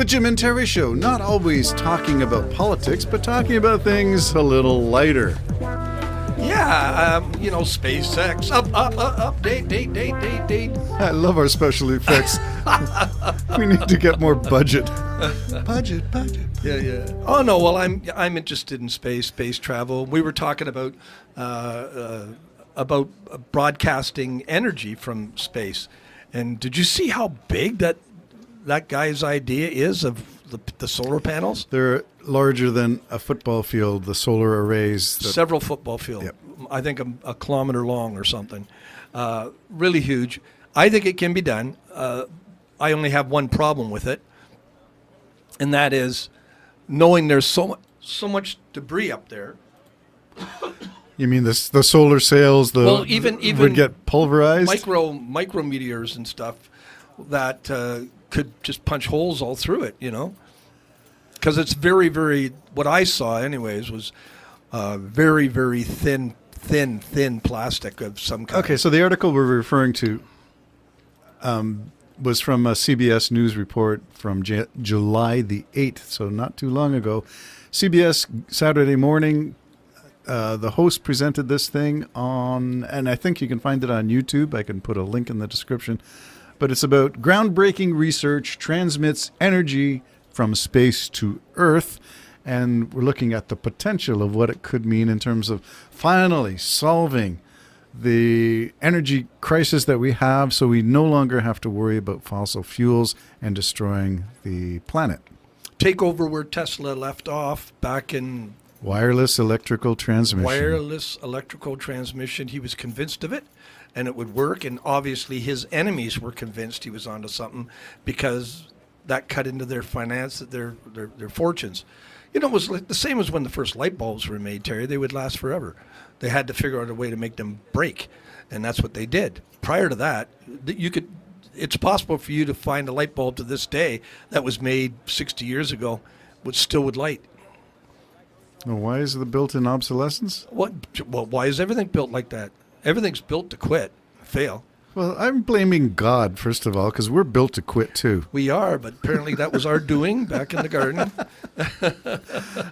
The Jim and Terry Show, not always talking about politics, but talking about things a little lighter. Yeah, SpaceX, date. I love our special effects. We need to get more budget. Budget. Yeah. Oh no, well I'm interested in space travel. We were talking about broadcasting energy from space, and did you see how big that guy's idea is of the solar panels? They're larger than a football field, the solar arrays. Several football fields. Yep. I think a kilometer long or something. Really huge. I think it can be done. I only have one problem with it, and that is knowing there's so much debris up there. You mean the solar sails even would get pulverized? Micrometeors and stuff that could just punch holes all through it, because it's very, very, what I saw anyways was very, very thin plastic of some kind. Okay, so the article we're referring to was from a CBS News report from July the 8th, so not too long ago. CBS Saturday morning, the host presented this thing on, and I think you can find it on YouTube. I can put a link in the description. But it's about groundbreaking research transmits energy from space to Earth. And we're looking at the potential of what it could mean in terms of finally solving the energy crisis that we have, so we no longer have to worry about fossil fuels and destroying the planet. Take over where Tesla left off back in wireless electrical transmission. He was convinced of it, and it would work. And obviously his enemies were convinced he was onto something, because that cut into their finance, their fortunes. It was like the same as when the first light bulbs were made, Terry. They would last forever. They had to figure out a way to make them break, and that's what they did. Prior to that, it's possible for you to find a light bulb to this day that was made 60 years ago, which still would light. Well, why is the built-in obsolescence? Well, why is everything built like that? Everything's built to quit, fail. Well, I'm blaming God, first of all, because we're built to quit, too. We are, but apparently that was our doing back in the garden.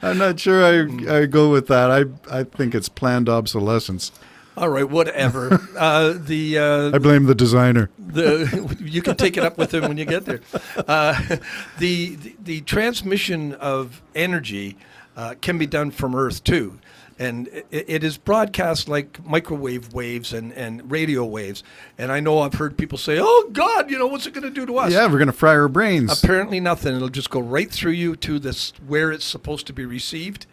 I'm not sure I go with that. I think it's planned obsolescence. All right, whatever. I blame the designer. You can take it up with him when you get there. The transmission of energy can be done from Earth, too. And it is broadcast like microwave waves and radio waves. And I know I've heard people say, oh, God, what's it going to do to us? Yeah, we're going to fry our brains. Apparently nothing. It'll just go right through you to this where it's supposed to be received.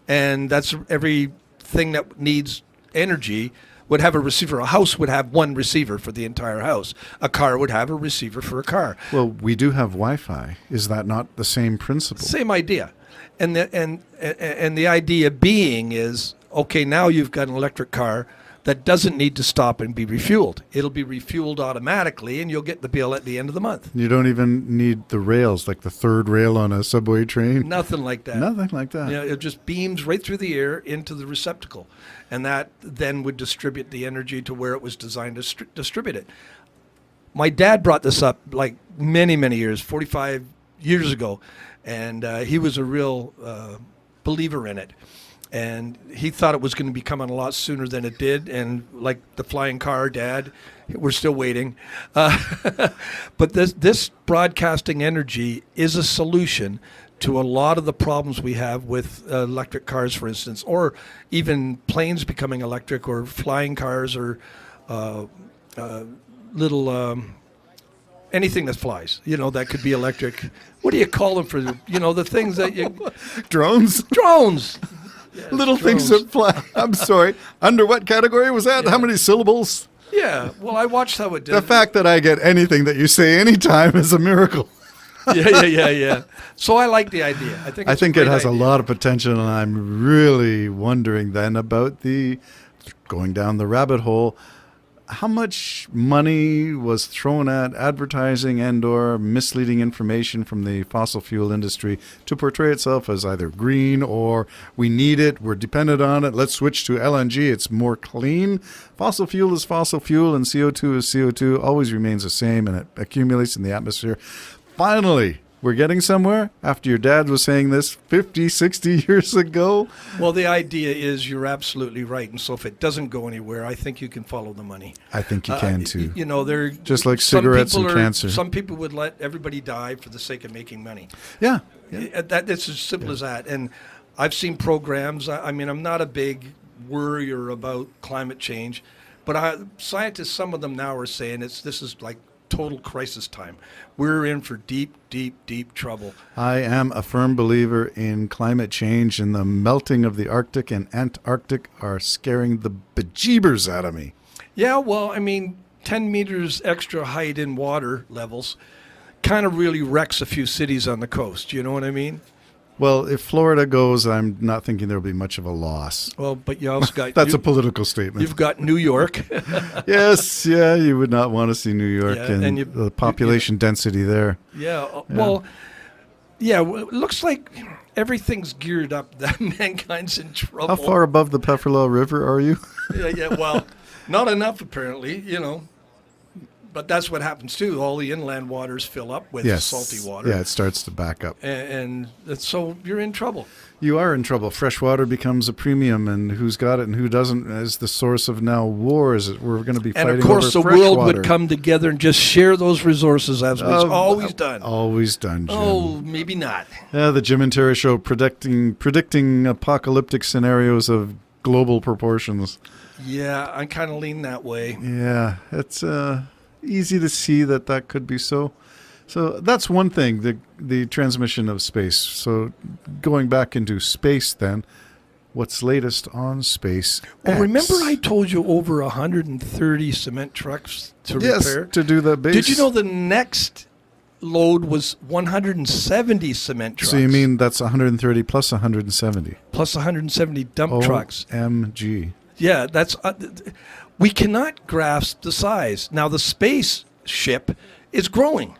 And that's everything that needs energy would have a receiver. A house would have one receiver for the entire house. A car would have a receiver for a car. Well, we do have Wi-Fi. Is that not the same principle? Same idea. And the idea being is, okay, now you've got an electric car that doesn't need to stop and be refueled. It'll be refueled automatically, and you'll get the bill at the end of the month. You don't even need the rails, like the third rail on a subway train? Nothing like that. Nothing like that. It just beams right through the air into the receptacle, and that then would distribute the energy to where it was designed to distribute it. My dad brought this up like many, many years, 45 years ago, and he was a real believer in it. And he thought it was going to be coming a lot sooner than it did. And like the flying car, Dad, we're still waiting. But this broadcasting energy is a solution to a lot of the problems we have with electric cars, for instance, or even planes becoming electric, or flying cars, or little... anything that flies, that could be electric. What do you call them for, the things that you... Drones? Drones! Yes, little drones. Things that fly. I'm sorry. Under what category was that? Yeah. How many syllables? Yeah, well, I watched how it did. The fact that I get anything that you say anytime is a miracle. Yeah. So I like the idea. I think it has a lot of potential, and I'm really wondering then about going down the rabbit hole. How much money was thrown at advertising and or misleading information from the fossil fuel industry to portray itself as either green or we need it, we're dependent on it, let's switch to LNG, it's more clean. Fossil fuel is fossil fuel and CO2 is CO2, always remains the same, and it accumulates in the atmosphere. Finally, we're getting somewhere after your dad was saying this 50, 60 years ago. Well, the idea is you're absolutely right. And so if it doesn't go anywhere, I think you can follow the money. I think you can too. You know, they're Just like some cigarettes people and cancer. Some people would let everybody die for the sake of making money. Yeah. It's as simple as that. And I've seen programs. I mean, I'm not a big worrier about climate change, but scientists, some of them now are saying this is like total crisis time. We're in for deep, deep, deep trouble. I am a firm believer in climate change, and the melting of the Arctic and Antarctic are scaring the bejeebers out of me. Yeah, well, I mean, 10 meters extra height in water levels kind of really wrecks a few cities on the coast. You know what I mean? Well, if Florida goes, I'm not thinking there'll be much of a loss. Well, but you also got That's a political statement. You've got New York. Yes, yeah, you would not want to see New York Yeah, and the population density there. Yeah. Well, it looks like everything's geared up that mankind's in trouble. How far above the Pefferlaw River are you? Yeah. Well, not enough apparently. But that's what happens too. All the inland waters fill up with salty water. Yeah, it starts to back up. And so you're in trouble. You are in trouble. Fresh water becomes a premium, and who's got it and who doesn't is the source of now wars. We're going to be fighting over And of course, the fresh world water. would come together and just share those resources as it's always done. Always done, Jim. Oh, maybe not. Yeah, the Jim and Terry Show predicting apocalyptic scenarios of global proportions. Yeah, I kind of lean that way. Yeah, it's easy to see that could be so. So that's one thing, the transmission of space. So going back into space then, what's latest on space? Oh, remember I told you over 130 cement trucks to repair? To do the base. Did you know the next load was 170 cement trucks? So you mean that's 130 plus 170? Plus 170 dump trucks. OMG. Yeah, that's... we cannot grasp the size. Now, the spaceship is growing.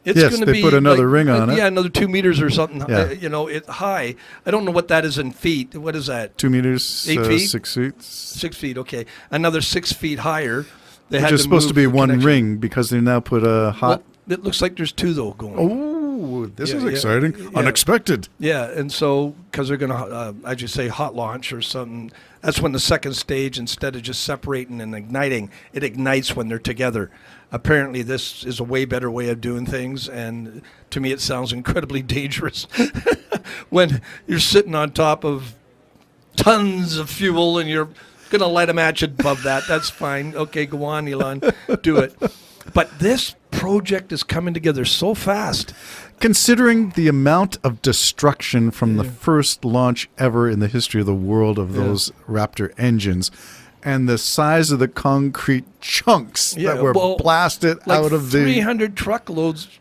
It's Yes, gonna they be put another ring on it. Yeah, another 2 meters or something. Yeah. It's high. I don't know what that is in feet. What is that? 2 meters, 8 feet? 6 feet. 6 feet. Okay, another 6 feet higher. They Which had is supposed to move be the one connection. ring because they now put a hot... Well, it looks like there's two though going. Oh, this is Yeah, exciting. yeah. Unexpected. Yeah, and so because they're going to, as you say, hot launch or something. That's when the second stage, instead of just separating and igniting, it ignites when they're together. Apparently, this is a way better way of doing things, and to me, it sounds incredibly dangerous. When you're sitting on top of tons of fuel and you're going to light a match above that, that's fine. Okay, go on, Elon, do it. But this project is coming together so fast. Considering the amount of destruction from the first launch ever in the history of the world of those Raptor engines, and the size of the concrete chunks that were blasted like out of the 300 truckloads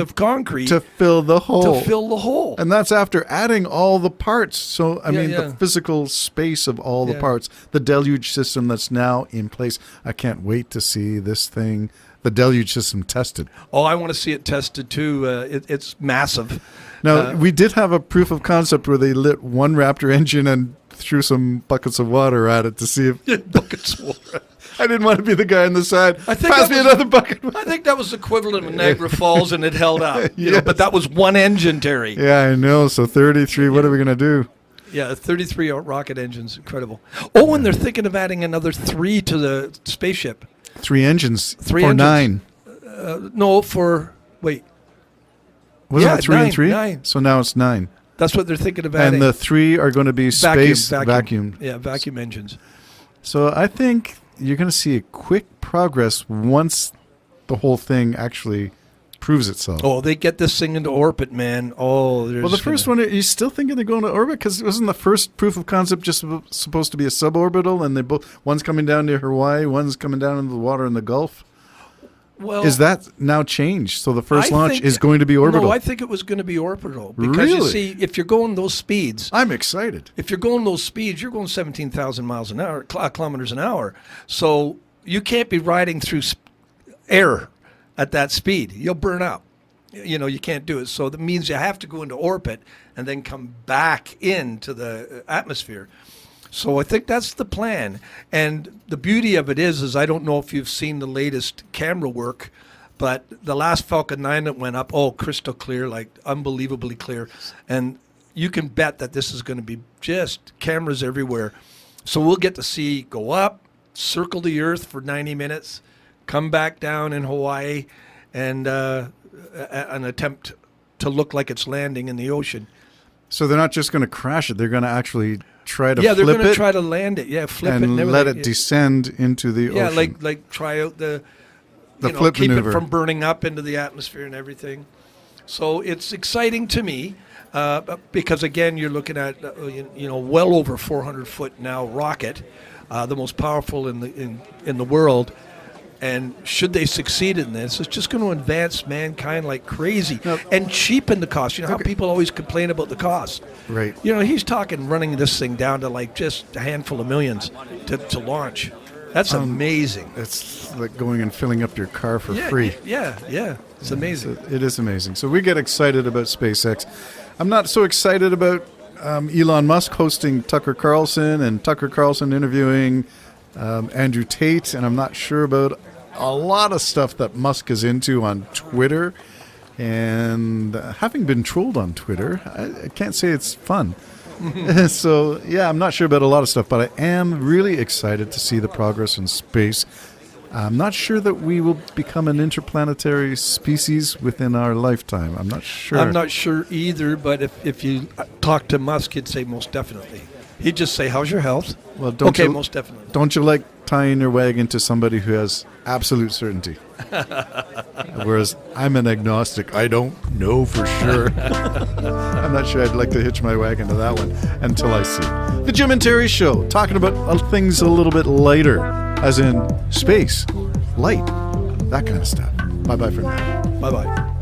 of concrete to fill the hole. And that's after adding all the parts. So I mean, the physical space of all the parts, the deluge system that's now in place. I can't wait to see this thing, the deluge system, tested. Oh, I want to see it tested too. It's massive. Now, we did have a proof of concept where they lit one Raptor engine and threw some buckets of water at it to see if... Buckets of water. I didn't want to be the guy on the side. Pass me another bucket. I think that was equivalent of Niagara Falls, and it held up. You know, but that was one engine, Terry. Yeah, I know. So 33, what are we going to do? Yeah, 33 rocket engines. Incredible. Oh, and they're thinking of adding another 3 to the spaceship. 3 engines. 3 for engines. 9. No, for... Wait. Wasn't it 3 and 3? 9. So now it's 9. That's what they're thinking of adding. And the 3 are going to be space vacuum. Yeah, vacuum engines. So I think you're going to see a quick progress once the whole thing actually proves itself. Oh, they get this thing into orbit, man. Oh, well, the first one, are you still thinking they're going to orbit? Because wasn't the first proof of concept just supposed to be a suborbital, and they both one's coming down near Hawaii, one's coming down into the water in the Gulf? Well, is that now changed? So the first launch is going to be orbital? No, I think it was going to be orbital. Because really? you see, if you're going those speeds... I'm excited. If you're going those speeds, you're going 17,000 miles an hour, kilometers an hour. So you can't be riding through air at that speed. You'll burn up. You know, you can't do it. So that means you have to go into orbit and then come back into the atmosphere. So I think that's the plan. And the beauty of it is I don't know if you've seen the latest camera work, But the last Falcon 9 that went up, crystal clear, like unbelievably clear. And you can bet that this is going to be just cameras everywhere. So we'll get to see go up, circle the Earth for 90 minutes, come back down in Hawaii, and an attempt to look like it's landing in the ocean. So they're not just going to crash it; they're going to actually try to they're flip going to it try to land it. Yeah, flip it and and let everything. it descend into the Yeah, ocean. like try out the flip keep maneuver. it from burning up into the atmosphere and everything. So it's exciting to me because again, you're looking at well over 400-foot now rocket, the most powerful in the world. And should they succeed in this, it's just going to advance mankind like crazy and cheapen the cost. You know how people always complain about the cost. Right. You know, he's talking running this thing down to like just a handful of millions to launch. That's amazing. It's like going and filling up your car for free. Yeah. It's amazing. So it is amazing. So we get excited about SpaceX. I'm not so excited about Elon Musk hosting Tucker Carlson and Tucker Carlson interviewing Andrew Tate, and I'm not sure about a lot of stuff that Musk is into on Twitter. And having been trolled on Twitter, I can't say it's fun. So, yeah, I'm not sure about a lot of stuff, but I am really excited to see the progress in space. I'm not sure that we will become an interplanetary species within our lifetime. I'm not sure. I'm not sure either, but if you talk to Musk, he'd say most definitely. He'd just say, "How's your health?" Well, don't you, most definitely. Don't you like tying your wagon to somebody who has absolute certainty? Whereas I'm an agnostic. I don't know for sure. I'm not sure I'd like to hitch my wagon to that one until I see. The Jim and Terry Show, talking about things a little bit lighter, as in space, light, that kind of stuff. Bye-bye for now. Bye-bye.